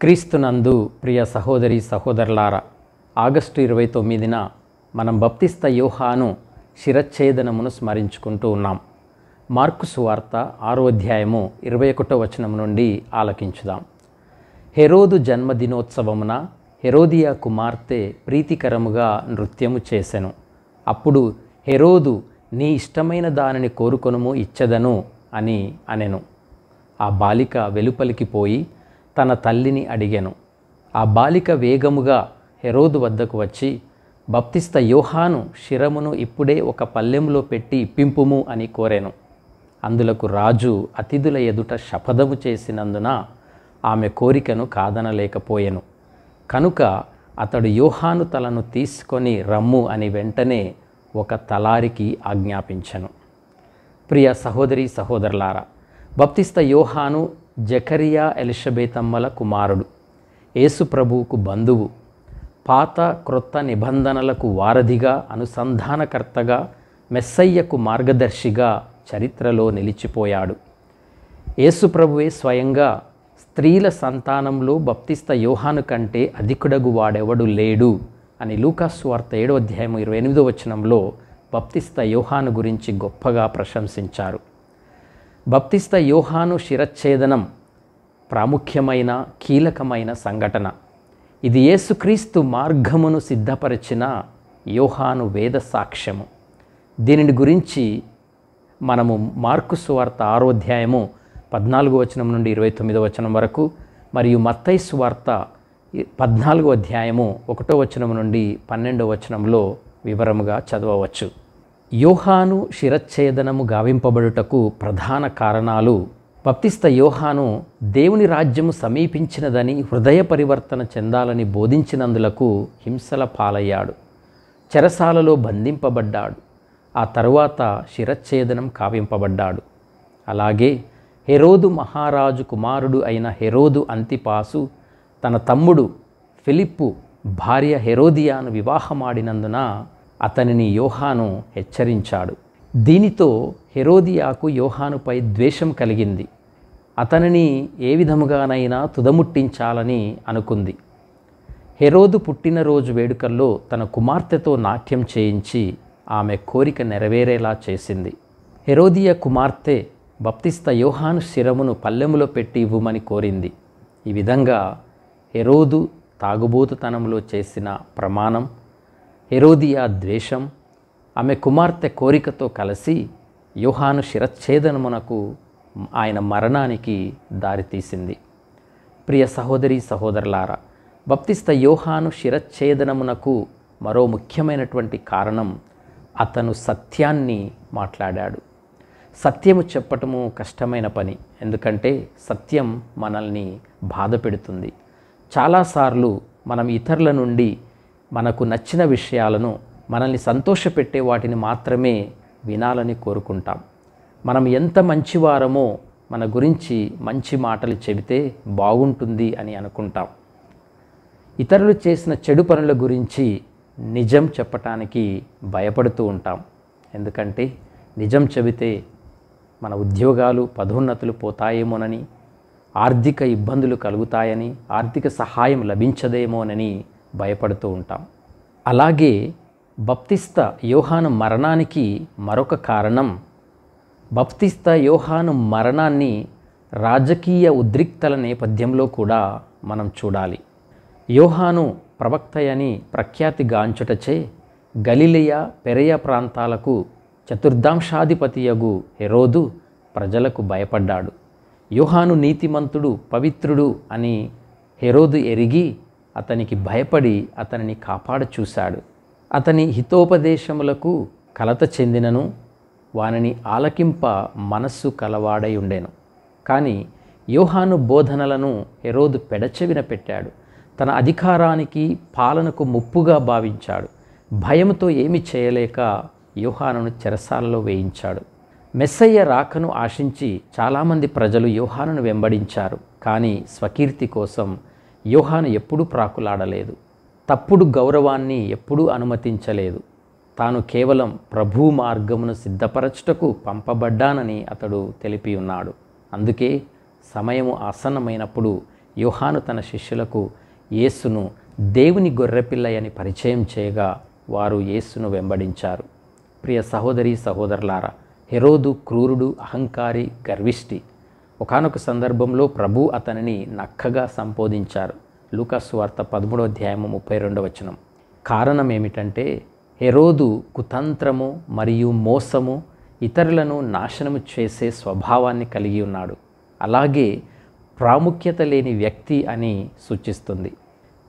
క్రీస్తునందు ప్రియ సహోదరి సహోదరులారా, ఆగస్టు 29న మనం బప్తిస్త యోహాను శిరచ్ఛేదనమును స్మరించుకుంటూ ఉన్నాం. మార్కు సువార్త 6వ అధ్యాయము 21వ వచనం నుండి ఆలకించుదాం. హెరోదు జన్మదినోత్సవమున హెరోదియా కుమార్తె ప్రీతికరముగా నృత్యము చేసెను. అప్పుడు హెరోదు, నీ ఇష్టమైన దానిని కోరుకొనుము, ఇచ్చెదను అని అనెను. ఆ బాలిక వెలుపలికి పోయి తన తల్లిని అడిగెను. ఆ బాలిక వేగముగా హెరోదు వద్దకు వచ్చి, బప్తిస్త యోహాను శిరమును ఇప్పుడే ఒక పల్లెములో పెట్టి ఇప్పింపుము అని కోరెను. అందులకు రాజు అతిథుల ఎదుట శపథము చేసినందున ఆమె కోరికను కాదనలేకపోయెను. కనుక అతడు యోహాను తలను తీసుకొని రమ్ము అని వెంటనే ఒక తలారికి ఆజ్ఞాపించెను. ప్రియ సహోదరి సహోదరులారా, బప్తిస్త యోహాను జకరియా ఎలిషబేతమ్మల కుమారుడు, యేసు ప్రభువుకు బంధువు, పాత క్రొత్త నిబంధనలకు వారధిగా, అనుసంధానకర్తగా, మెస్సయ్యకు మార్గదర్శిగా చరిత్రలో నిలిచిపోయాడు. యేసు ప్రభువే స్వయంగా స్త్రీల సంతానంలో బప్తిస్త యోహాను కంటే అధికుడగు వాడెవడు లేడు అని లూకాసు వార్త 7వ అధ్యాయం 28వ వచనంలో బప్తిస్త యోహాను గురించి గొప్పగా ప్రశంసించారు. బప్తిస్త యోహాను శిరచ్ఛేదనం ప్రాముఖ్యమైన కీలకమైన సంఘటన. ఇది యేసుక్రీస్తు మార్గమును సిద్ధపరిచిన యోహాను వేద సాక్ష్యము. దీనిని గురించి మనము మార్కు సువార్త 6వ అధ్యాయము 14వ వచనం నుండి 29వ వచనం వరకు, మరియు మత్తయి సువార్త 14వ అధ్యాయము 1వ వచనం నుండి 12వ వచనంలో వివరముగా చదవవచ్చు. యోహాను శిరచ్ఛేదనము గావింపబడుటకు ప్రధాన కారణాలు: బప్తిస్త యోహాను దేవుని రాజ్యము సమీపించినదని, హృదయ పరివర్తన చెందాలని బోధించినందులకు హింసల పాలయ్యాడు, చెరసాలలో బంధింపబడ్డాడు, ఆ తరువాత శిరచ్ఛేదనం కావింపబడ్డాడు. అలాగే హెరోదు మహారాజు కుమారుడు అయిన హెరోదు అంతిపాసు తన తమ్ముడు ఫిలిప్పు భార్య హెరోదియాను వివాహమాడినందున అతనిని యోహాను హెచ్చరించాడు. దీనితో హెరోదియాకు యోహానుపై ద్వేషం కలిగింది. అతనిని ఏ విధముగానైనా తుదముట్టించాలని అనుకుంది. హెరోదు పుట్టినరోజు వేడుకల్లో తన కుమార్తెతో నాట్యం చేయించి ఆమె కోరిక నెరవేరేలా చేసింది. హెరోదియా కుమార్తె బప్తిస్త యోహాను శిరమును పల్లెములో పెట్టి ఇవ్వమని కోరింది. ఈ విధంగా హెరోదు తాగుబోతుతనంలో చేసిన ప్రమాణం, హెరోదియా ద్వేషం, ఆమె కుమార్తె కోరికతో కలిసి యోహాను శిరచ్ఛేదనమునకు, ఆయన మరణానికి దారితీసింది. ప్రియ సహోదరి సహోదరులారా, బప్తిస్త యోహాను శిరచ్ఛేదనమునకు మరో ముఖ్యమైనటువంటి కారణం, అతను సత్యాన్ని మాట్లాడాడు. సత్యము చెప్పటము కష్టమైన పని, ఎందుకంటే సత్యం మనల్ని బాధ పెడుతుంది. చాలాసార్లు మనం ఇతరుల నుండి మనకు నచ్చిన విషయాలను, మనల్ని సంతోషపెట్టే వాటిని మాత్రమే వినాలని కోరుకుంటాం. మనం ఎంత మంచివారమో మన గురించి మంచి మాటలు చెబితే బాగుంటుంది అని అనుకుంటాం. ఇతరులు చేసిన చెడు పనుల గురించి నిజం చెప్పటానికి భయపడుతూ ఉంటాం. ఎందుకంటే నిజం చెబితే మన ఉద్యోగాలు, పదోన్నతులు పోతాయేమోనని, ఆర్థిక ఇబ్బందులు కలుగుతాయని, ఆర్థిక సహాయం లభించదేమోనని భయపడుతూ ఉంటాం. అలాగే బప్తిస్త యోహాను మరణానికి మరొక కారణం, బప్తిస్త యోహాను మరణాన్ని రాజకీయ ఉద్రిక్తల నేపథ్యంలో కూడా మనం చూడాలి. యోహాను ప్రవక్తయని ప్రఖ్యాతిగాంచుటచే గలిలయ, పెరయ ప్రాంతాలకు చతుర్థాంశాధిపతియగు హెరోదు ప్రజలకు భయపడ్డాడు. యోహాను నీతిమంతుడు, పవిత్రుడు అని హెరోదు ఎరిగి అతనికి భయపడి అతనిని కాపాడ చూశాడు. అతని హితోపదేశములకు కలత చెందినను వానిని ఆలకింప మనస్సు కలవాడై ఉండెను. కానీ యోహాను బోధనలను హెరోదు పెడచెవిన పెట్టాడు. తన అధికారానికి, పాలనకు ముప్పుగా భావించాడు. భయంతో ఏమి చేయలేక యోహానును చెరసాలలో వేయించాడు. మెస్సయ్య రాకను ఆశించి చాలామంది ప్రజలు యోహానును వెంబడించారు. కానీ స్వకీర్తి కోసం యోహాను ఎప్పుడూ ప్రాకులాడలేదు. తప్పుడు గౌరవాన్ని ఎప్పుడూ అనుమతించలేదు. తాను కేవలం ప్రభు మార్గమును సిద్ధపరచుటకు పంపబడ్డానని అతడు తెలిపి ఉన్నాడు. అందుకే సమయము ఆసన్నమైనప్పుడు యోహాను తన శిష్యులకు యేసును దేవుని గొర్రెపిల్ల అని పరిచయం చేయగా వారు యేసును వెంబడించారు. ప్రియ సహోదరి సహోదరులారా, హెరోదు క్రూరుడు, అహంకారి, గర్విష్టి. ఒకానొక సందర్భంలో ప్రభు అతనిని నక్కగా సంబోధించారు. లూకా సువార్త 13:32. కారణం ఏమిటంటే హెరోదు కుతంత్రము మరియు మోసము, ఇతరులను నాశనము చేసే స్వభావాన్ని కలిగి ఉన్నాడు. అలాగే ప్రాముఖ్యత లేని వ్యక్తి అని సూచిస్తుంది.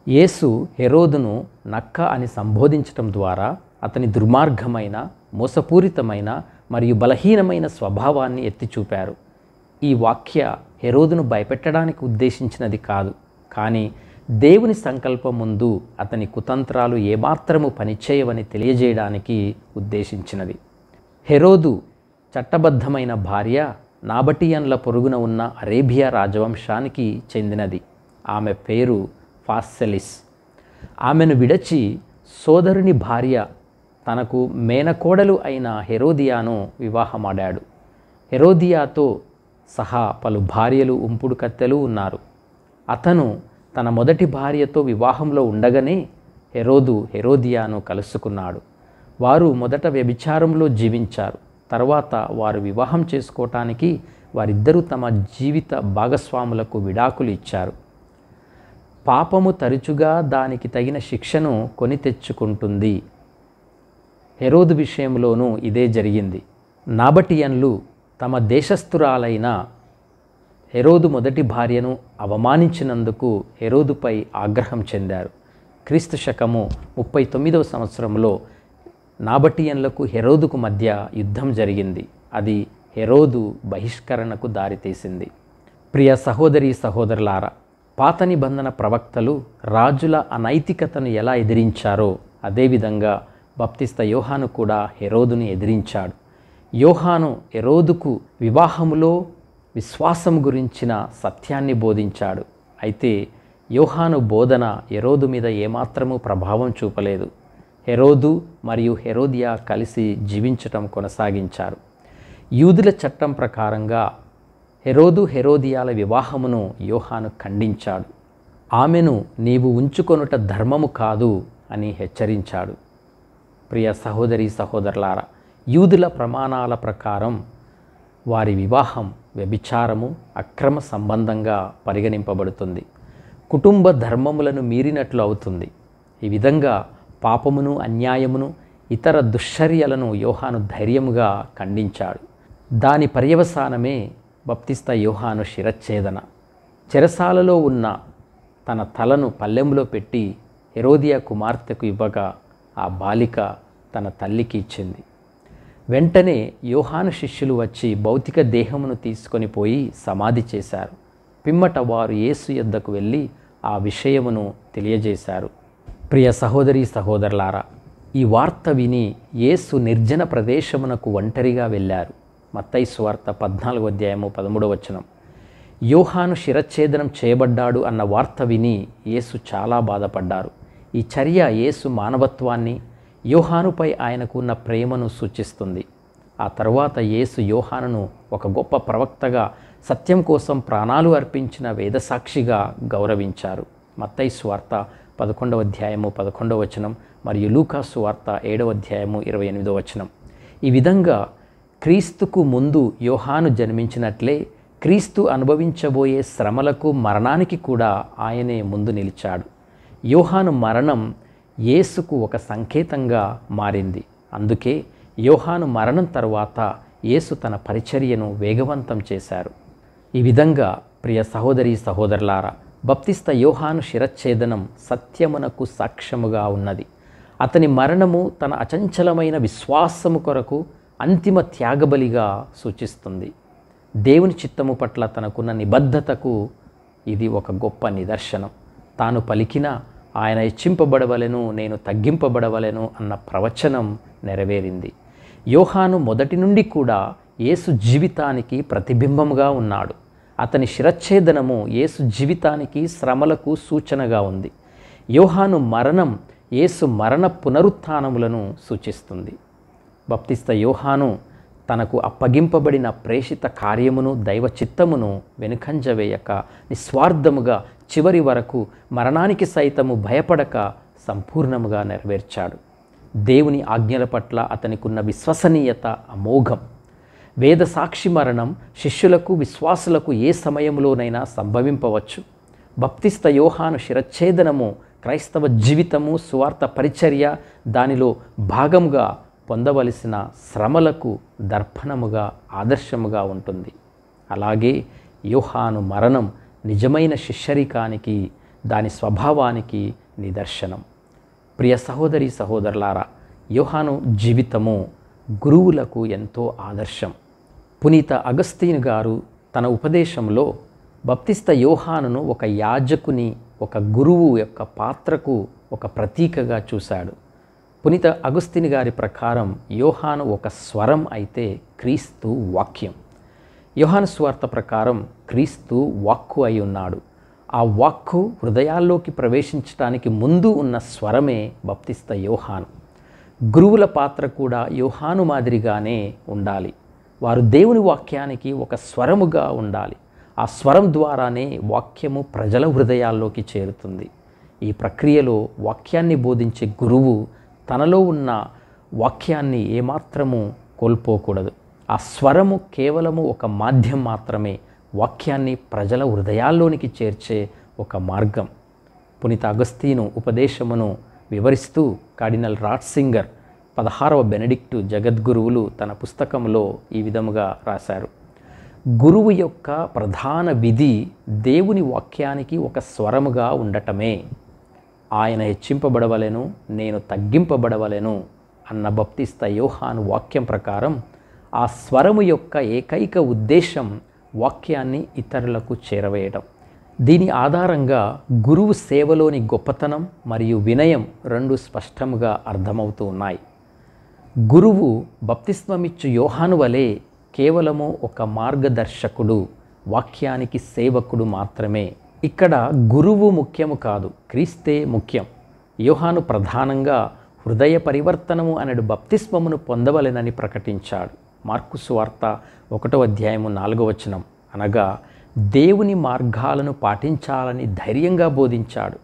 యేసు హెరోదును నక్క అని సంబోధించటం ద్వారా అతని దుర్మార్గమైన, మోసపూరితమైన మరియు బలహీనమైన స్వభావాన్ని ఎత్తి చూపారు. ఈ వాక్య హెరోదును భయపెట్టడానికి ఉద్దేశించినది కాదు, కానీ దేవుని సంకల్పం ముందు అతని కుతంత్రాలు ఏమాత్రము పనిచేయవని తెలియజేయడానికి ఉద్దేశించినది. హెరోదు చట్టబద్ధమైన భార్య, నాబటియన్ల పొరుగున ఉన్న అరేబియా రాజవంశానికి చెందినది. ఆమె పేరు ఫాస్సెలిస్. ఆమెను విడచి సోదరుని భార్య, తనకు మేనకోడలు అయిన హెరోదియాను వివాహమాడాడు. హెరోదియాతో సహా పలు భార్యలు, ఉంపుడు కత్తెలు ఉన్నారు. అతను తన మొదటి భార్యతో వివాహంలో ఉండగానే హెరోదు హెరోదియాను కలుసుకున్నాడు. వారు మొదట వ్యభిచారంలో జీవించారు. తర్వాత వారు వివాహం చేసుకోవటానికి వారిద్దరూ తమ జీవిత భాగస్వాములకు విడాకులు ఇచ్చారు. పాపము తరచుగా దానికి తగిన శిక్షను కొని తెచ్చుకుంటుంది. హెరోదు విషయంలోనూ ఇదే జరిగింది. నాబటియన్లు తమ దేశస్థురాలైన హెరోదు మొదటి భార్యను అవమానించినందుకు హెరోదుపై ఆగ్రహం చెందారు. క్రీస్తు శకము 39వ సంవత్సరంలో నాబటియన్లకు హెరోదుకు మధ్య యుద్ధం జరిగింది. అది హెరోదు బహిష్కరణకు దారితీసింది. ప్రియ సహోదరి సహోదరులారా, పాత నిబంధన ప్రవక్తలు రాజుల అనైతికతను ఎలా ఎదిరించారో అదేవిధంగా బప్తిస్త యోహాను కూడా హెరోదుని ఎదిరించాడు. యోహాను హెరోదుకు వివాహములో విశ్వాసం గురించిన సత్యాన్ని బోధించాడు. అయితే యోహాను బోధన హెరోదు మీద ఏమాత్రము ప్రభావం చూపలేదు. హెరోదు మరియు హెరోదియా కలిసి జీవించటం కొనసాగించారు. యూదుల చట్టం ప్రకారంగా హెరోదు హెరోదియాల వివాహమును యోహాను ఖండించాడు. ఆమెను నీవు ఉంచుకొనుట ధర్మము కాదు అని హెచ్చరించాడు. ప్రియ సహోదరి సహోదరులారా, యూదుల ప్రమాణాల ప్రకారం వారి వివాహం వ్యభిచారము, అక్రమ సంబంధంగా పరిగణింపబడుతుంది. కుటుంబ ధర్మములను మీరినట్లు అవుతుంది. ఈ విధంగా పాపమును, అన్యాయమును, ఇతర దుశ్చర్యలను యోహాను ధైర్యముగా ఖండించాడు. దాని పర్యవసానమే బప్తిస్త యోహాను శిరచ్ఛేదన. చెరసాలలో ఉన్న తన తలను పల్లెంలో పెట్టి హెరోదియా కుమార్తెకు ఇవ్వగా ఆ బాలిక తన తల్లికి ఇచ్చింది. వెంటనే యోహాను శిష్యులు వచ్చి భౌతిక దేహమును తీసుకొని పోయి సమాధి చేశారు. పిమ్మట వారు యేసు యొద్దకు వెళ్ళి ఆ విషయమును తెలియజేశారు. ప్రియ సహోదరి సహోదరులారా, ఈ వార్త విని యేసు నిర్జన ప్రదేశమునకు ఒంటరిగా వెళ్ళారు. మత్తయి సువార్త 14:13. యోహాను శిరచ్ఛేదనం చేయబడ్డాడు అన్న వార్త విని యేసు చాలా బాధపడ్డారు. ఈ చర్య యేసు మానవత్వాన్ని, యోహానుపై ఆయనకు ఉన్న ప్రేమను సూచిస్తుంది. ఆ తర్వాత యేసు యోహానును ఒక గొప్ప ప్రవక్తగా, సత్యం కోసం ప్రాణాలు అర్పించిన వేదసాక్షిగా గౌరవించారు. మత్తయి సువార్త 11:11 మరియు లూకా సువార్త 7:28. ఈ విధంగా క్రీస్తుకు ముందు యోహాను జన్మించినట్లే క్రీస్తు అనుభవించబోయే శ్రమలకు, మరణానికి కూడా ఆయనే ముందు నిలిచాడు. యోహాను మరణం యేసుకు ఒక సంకేతంగా మారింది. అందుకే యోహాను మరణం తరువాత యేసు తన పరిచర్యను వేగవంతం చేశారు. ఈ విధంగా ప్రియ సహోదరి సహోదరులారా, బప్తిస్త యోహాను శిరచ్ఛేదనం సత్యమునకు సాక్ష్యముగా ఉన్నది. అతని మరణము తన అచంచలమైన విశ్వాసము కొరకు అంతిమ త్యాగబలిగా సూచిస్తుంది. దేవుని చిత్తము పట్ల తనకున్న నిబద్ధతకు ఇది ఒక గొప్ప నిదర్శనం. తాను పలికిన ఆయన హెచ్చింపబడవలెను, నేను తగ్గింపబడవలెను అన్న ప్రవచనం నెరవేరింది. యోహాను మొదటి నుండి కూడా యేసు జీవితానికి ప్రతిబింబముగా ఉన్నాడు. అతని శిరచ్ఛేదనము యేసు జీవితానికి, శ్రమలకు సూచనగా ఉంది. యోహాను మరణం యేసు మరణ పునరుత్థానములను సూచిస్తుంది. బప్తిస్త యోహాను తనకు అప్పగింపబడిన ప్రేషిత కార్యమును దైవ చిత్తమును వెనుకంజ వేయక నిస్వార్థముగా చివరి వరకు మరణానికి సైతము భయపడక సంపూర్ణముగా నెరవేర్చాడు. దేవుని ఆజ్ఞల పట్ల అతనికున్న విశ్వసనీయత అమోఘం. వేద సాక్షి మరణం శిష్యులకు విశ్వాసులకు ఏ సమయంలోనైనా సంభవింపవచ్చు. బప్తిస్త యోహాను శిరచ్ఛేదనము క్రైస్తవ జీవితము, సువార్త పరిచర్య, దానిలో భాగముగా పొందవలసిన శ్రమలకు దర్పణముగా, ఆదర్శముగా ఉంటుంది. అలాగే యోహాను మరణం నిజమైన శిష్యరికానికి, దాని స్వభావానికి నిదర్శనం. ప్రియ సహోదరి సహోదరులారా, యోహాను జీవితము గురువులకు ఎంతో ఆదర్శం. పునీత అగస్తీను గారు తన ఉపదేశంలో బప్తిస్త యోహానును ఒక యాజకుని, ఒక గురువు యొక్క పాత్రకు ఒక ప్రతీకగా చూశాడు. పునీత అగస్తీను గారి ప్రకారం యోహాను ఒక స్వరం అయితే క్రీస్తు వాక్యం. యోహాను సువార్త ప్రకారం క్రీస్తు వాక్కు అయి ఉన్నాడు. ఆ వాక్కు హృదయాల్లోకి ప్రవేశించడానికి ముందు ఉన్న స్వరమే బప్తిస్త యోహాను. గురువుల పాత్ర కూడా యోహాను మాదిరిగానే ఉండాలి. వారు దేవుని వాక్యానికి ఒక స్వరముగా ఉండాలి. ఆ స్వరం ద్వారానే వాక్యము ప్రజల హృదయాల్లోకి చేరుతుంది. ఈ ప్రక్రియలో వాక్యాన్ని బోధించే గురువు తనలో ఉన్న వాక్యాన్ని ఏమాత్రము కోల్పోకూడదు. ఆ స్వరము కేవలము ఒక మాధ్యం మాత్రమే, వాక్యాన్ని ప్రజల హృదయాల్లోనికి చేర్చే ఒక మార్గం. పునీత అగస్తీను ఉపదేశమును వివరిస్తూ కార్డినల్ రాట్సింగర్ 16వ బెనడిక్టు జగద్గురువులు తన పుస్తకంలో ఈ విధముగా రాశారు: గురువు యొక్క ప్రధాన విధి దేవుని వాక్యానికి ఒక స్వరముగా ఉండటమే. ఆయన హెచ్చింపబడవలెను, నేను తగ్గింపబడవలెను అన్న బప్తిస్త యోహాను వాక్యం ప్రకారం ఆ స్వరము యొక్క ఏకైక ఉద్దేశం వాక్యాన్ని ఇతరులకు చేరవేయడం. దీని ఆధారంగా గురువు సేవలోని గొప్పతనం మరియు వినయం రెండు స్పష్టంగా అర్థమవుతూ ఉన్నాయి. గురువు బప్తిస్మమిచ్చు యోహాను వలె కేవలము ఒక మార్గదర్శకుడు, వాక్యానికి సేవకుడు మాత్రమే. ఇక్కడ గురువు ముఖ్యము కాదు, క్రీస్తే ముఖ్యం. యోహాను ప్రధానంగా హృదయ పరివర్తనము అనడు బప్తిస్మమును పొందవలెనని ప్రకటించాడు. మార్కు సువార్త 1వ అధ్యాయము 4వ వచనం, అనగా దేవుని మార్గాలను పాటించాలని ధైర్యంగా బోధించాడు.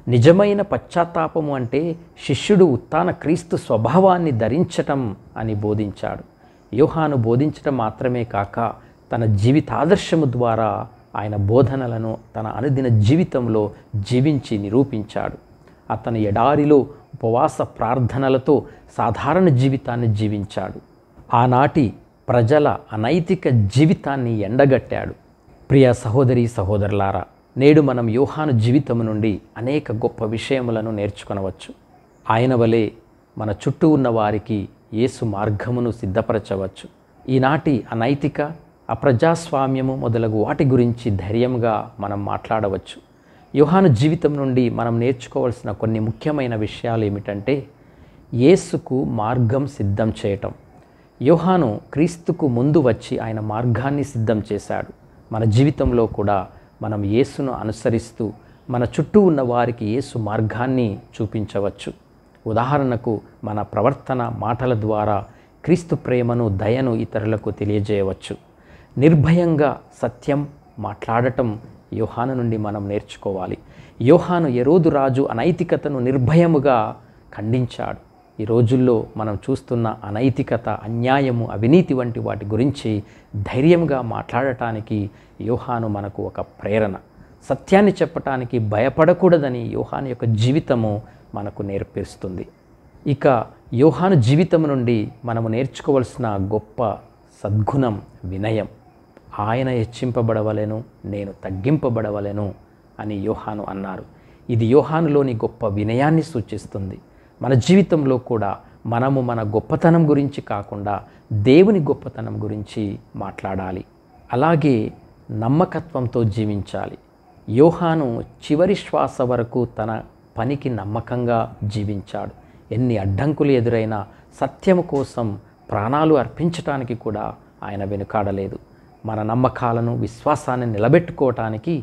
నిజమైన పశ్చాత్తాపము అంటే శిష్యుడు ఉత్థాన క్రీస్తు స్వభావాన్ని ధరించటం అని బోధించాడు. యోహాను బోధించటం మాత్రమే కాక తన జీవితాదర్శము ద్వారా ఆయన బోధనలను తన అనుదిన జీవితంలో జీవించి నిరూపించాడు. అతను ఎడారిలో ఉపవాస ప్రార్థనలతో సాధారణ జీవితాన్ని జీవించాడు. ఆనాటి ప్రజల అనైతిక జీవితాన్ని ఎండగట్టాడు. ప్రియ సహోదరి సహోదరులారా, నేడు మనం యోహాను జీవితం నుండి అనేక గొప్ప విషయములను నేర్చుకొనవచ్చు. ఆయన వలె మన చుట్టూ ఉన్న వారికి యేసు మార్గమును సిద్ధపరచవచ్చు. ఈనాటి అనైతిక, అప్రజాస్వామ్యము మొదలగు వాటి గురించి ధైర్యంగా మనం మాట్లాడవచ్చు. యోహాను జీవితం నుండి మనం నేర్చుకోవాల్సిన కొన్ని ముఖ్యమైన విషయాలు ఏమిటంటే, యేసుకు మార్గం సిద్ధం చేయటం. యోహాను క్రీస్తుకు ముందు వచ్చి ఆయన మార్గాన్ని సిద్ధం చేశాడు. మన జీవితంలో కూడా మనం యేసును అనుసరిస్తూ మన చుట్టూ ఉన్న వారికి యేసు మార్గాన్ని చూపించవచ్చు. ఉదాహరణకు మన ప్రవర్తన, మాటల ద్వారా క్రీస్తు ప్రేమను, దయను ఇతరులకు తెలియజేయవచ్చు. నిర్భయంగా సత్యం మాట్లాడటం యోహాను నుండి మనం నేర్చుకోవాలి. యోహాను హెరోదు రాజు అనైతికతను నిర్భయముగా ఖండించాడు. ఈ రోజుల్లో మనం చూస్తున్న అనైతికత, అన్యాయము, అవినీతి వంటి వాటి గురించి ధైర్యంగా మాట్లాడటానికి యోహాను మనకు ఒక ప్రేరణ. సత్యాన్ని చెప్పటానికి భయపడకూడదని యోహాను యొక్క జీవితము మనకు నేర్పిస్తుంది. ఇక యోహాను జీవితం నుండి మనము నేర్చుకోవాల్సిన గొప్ప సద్గుణం వినయం. ఆయన హెచ్చింపబడవలెను, నేను తగ్గింపబడవలెను అని యోహాను అన్నారు. ఇది యోహానులోని గొప్ప వినయాన్ని సూచిస్తుంది. మన జీవితంలో కూడా మనము మన గొప్పతనం గురించి కాకుండా దేవుని గొప్పతనం గురించి మాట్లాడాలి. అలాగే నమ్మకత్వంతో జీవించాలి. యోహాను చివరి శ్వాస వరకు తన పనికి నమ్మకంగా జీవించాడు. ఎన్ని అడ్డంకులు ఎదురైనా సత్యము కోసం ప్రాణాలు అర్పించటానికి కూడా ఆయన వెనుకాడలేదు. మన నమ్మకాలను, విశ్వాసాన్ని నిలబెట్టుకోవటానికి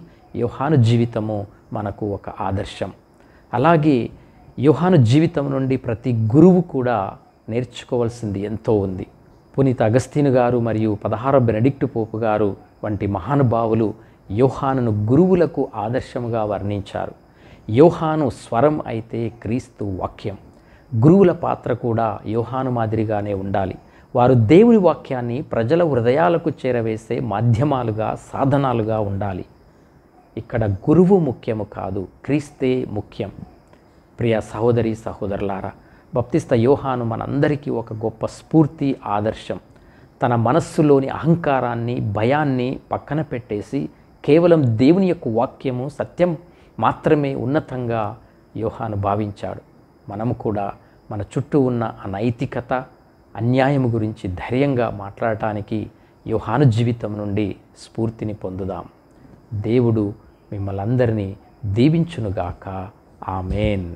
యోహాను జీవితము మనకు ఒక ఆదర్శం. అలాగే యోహాను జీవితం నుండి ప్రతి గురువు కూడా నేర్చుకోవాల్సింది ఎంతో ఉంది. పునీత అగస్తీను గారు మరియు 16వ బెనడిక్టు పోపు గారు వంటి మహానుభావులు యోహానును గురువులకు ఆదర్శముగా వర్ణించారు. యోహాను స్వరం అయితే క్రీస్తు వాక్యం. గురువుల పాత్ర కూడా యోహాను మాదిరిగానే ఉండాలి. వారు దేవుని వాక్యాన్ని ప్రజల హృదయాలకు చేరవేసే మాధ్యమాలుగా, సాధనాలుగా ఉండాలి. ఇక్కడ గురువు ముఖ్యము కాదు, క్రీస్తే ముఖ్యం. ప్రియ సహోదరి సహోదరులారా, బప్తిస్త యోహాను మనందరికీ ఒక గొప్ప స్ఫూర్తి, ఆదర్శం. తన మనస్సులోని అహంకారాన్ని, భయాన్ని పక్కన పెట్టేసి కేవలం దేవుని యొక్క వాక్యము, సత్యం మాత్రమే ఉన్నతంగా యోహాను భావించాడు. మనము కూడా మన చుట్టూ ఉన్న అనైతికత, అన్యాయము గురించి ధైర్యంగా మాట్లాడటానికి యోహాను జీవితం నుండి స్ఫూర్తిని పొందుదాం. దేవుడు మిమ్మల్ని అందరినీ దీవించునుగాక. ఆమేన్.